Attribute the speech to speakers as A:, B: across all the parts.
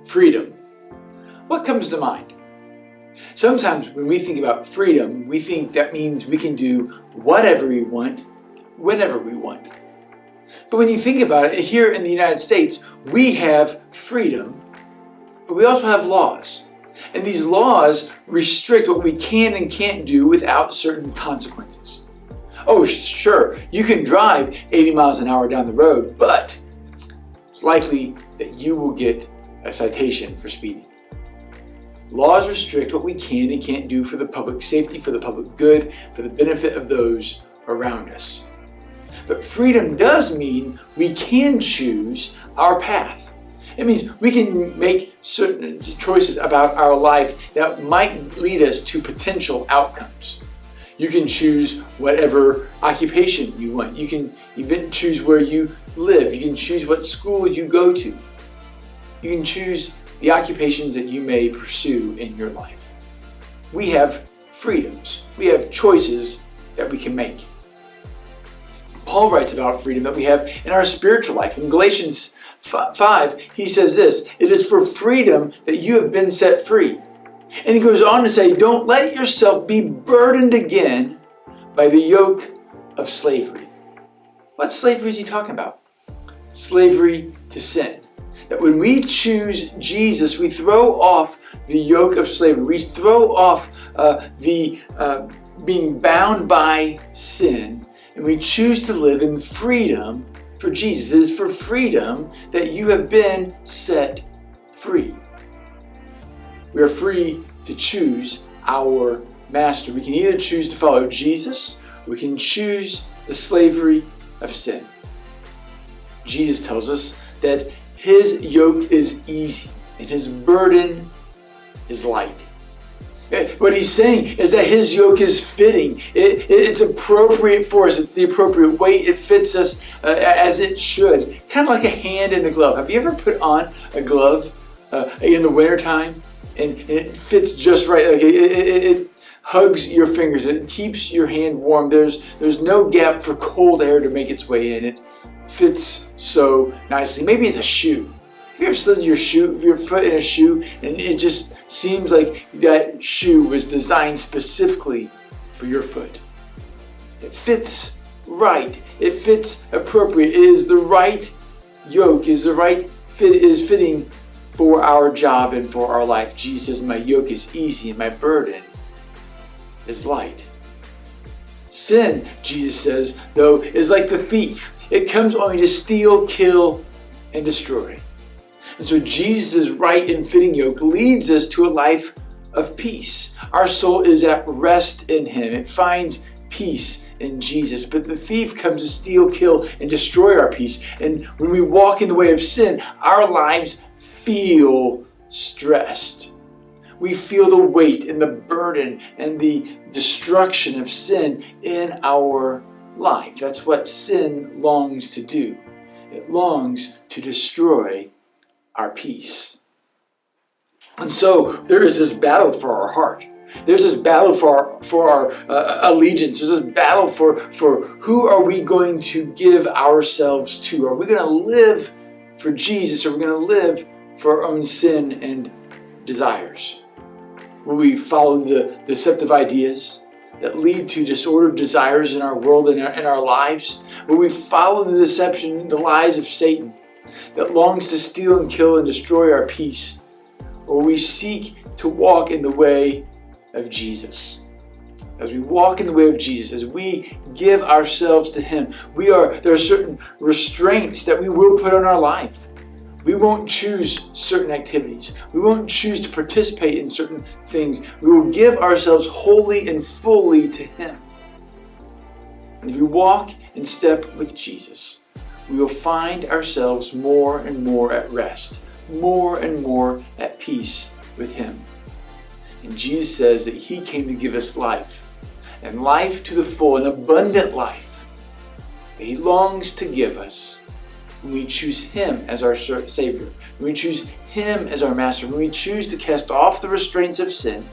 A: Freedom. What comes to mind? Sometimes when we think about freedom, we think that means we can do whatever we want, whenever we want. But when you think about it, here in the United States, we have freedom, but we also have laws. And these laws restrict what we can and can't do without certain consequences. Oh, sure, you can drive 80 miles an hour down the road, but it's likely that you will get a citation for speeding. Laws restrict what we can and can't do for the public safety, for the public good, for the benefit of those around us. But freedom does mean we can choose our path. It means we can make certain choices about our life that might lead us to potential outcomes. You can choose whatever occupation you want. You can even choose where you live. You can choose what school you go to. You can choose the occupations that you may pursue in your life. We have freedoms. We have choices that we can make. Paul writes about freedom that we have in our spiritual life. In Galatians 5, he says this, "It is for freedom that you have been set free." And he goes on to say, "Don't let yourself be burdened again by the yoke of slavery." What slavery is he talking about? Slavery to sin. That when we choose Jesus, we throw off the yoke of slavery. We throw off being bound by sin, and we choose to live in freedom for Jesus. It is for freedom that you have been set free. We are free to choose our master. We can either choose to follow Jesus, or we can choose the slavery of sin. Jesus tells us that His yoke is easy and His burden is light. What He's saying is that His yoke is fitting. It's appropriate for us. It's the appropriate weight. It fits us as it should. Kind of like a hand in a glove. Have you ever put on a glove in the wintertime and it fits just right? Like it hugs your fingers. It keeps your hand warm. There's no gap for cold air to make its way in. It fits so nicely. Maybe it's a shoe. Have you ever slid your foot in a shoe and it just seems like that shoe was designed specifically for your foot? It fits right. It fits appropriate. It is the right yoke, is the right fit, is fitting for our job and for our life. Jesus says, "My yoke is easy and my burden is light." Sin, Jesus says, though, is like the thief. It comes only to steal, kill, and destroy. And so Jesus' right and fitting yoke leads us to a life of peace. Our soul is at rest in Him. It finds peace in Jesus. But the thief comes to steal, kill, and destroy our peace. And when we walk in the way of sin, our lives feel stressed. We feel the weight and the burden and the destruction of sin in our life. That's what sin longs to do. It longs to destroy our peace. And so there is this battle for our heart. There's this battle for our allegiance. There's this battle for who are we going to give ourselves to? Are we going to live for Jesus, or are we going to live for our own sin and desires? Will we follow the deceptive ideas that lead to disordered desires in our world and in our lives? Will we follow the deception, the lies of Satan that longs to steal and kill and destroy our peace? Or will we seek to walk in the way of Jesus? As we walk in the way of Jesus, as we give ourselves to Him, there are certain restraints that we will put on our life. We won't choose certain activities. We won't choose to participate in certain things. We will give ourselves wholly and fully to Him. And if we walk in step with Jesus, we will find ourselves more and more at rest, more and more at peace with Him. And Jesus says that He came to give us life, and life to the full, an abundant life that He longs to give us when we choose Him as our Savior, when we choose Him as our Master, when we choose to cast off the restraints of sin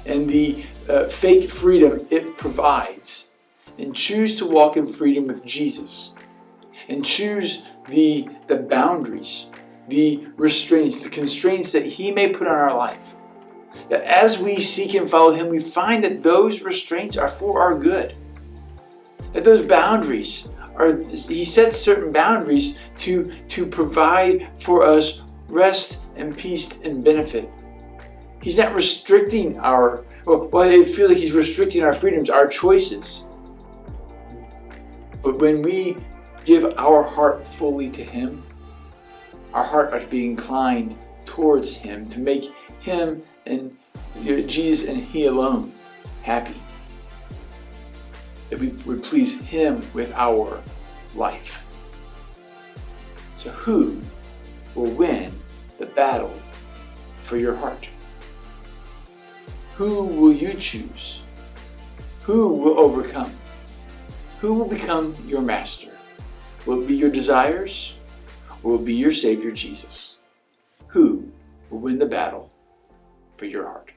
A: and the fake freedom it provides, and choose to walk in freedom with Jesus, and choose the boundaries the restraints, the constraints that He may put on our life. That as we seek and follow Him, we find that those restraints are for our good. That those boundaries He sets certain boundaries to provide for us rest and peace and benefit. He's not restricting it feels like He's restricting our freedoms, our choices. But when we give our heart fully to Him, our heart ought to be inclined towards Him to make Him and Jesus and He alone happy. That we would please Him with our life. So who will win the battle for your heart? Who will you choose? Who will overcome? Who will become your master? Will it be your desires, or will it be your Savior Jesus? Who will win the battle for your heart?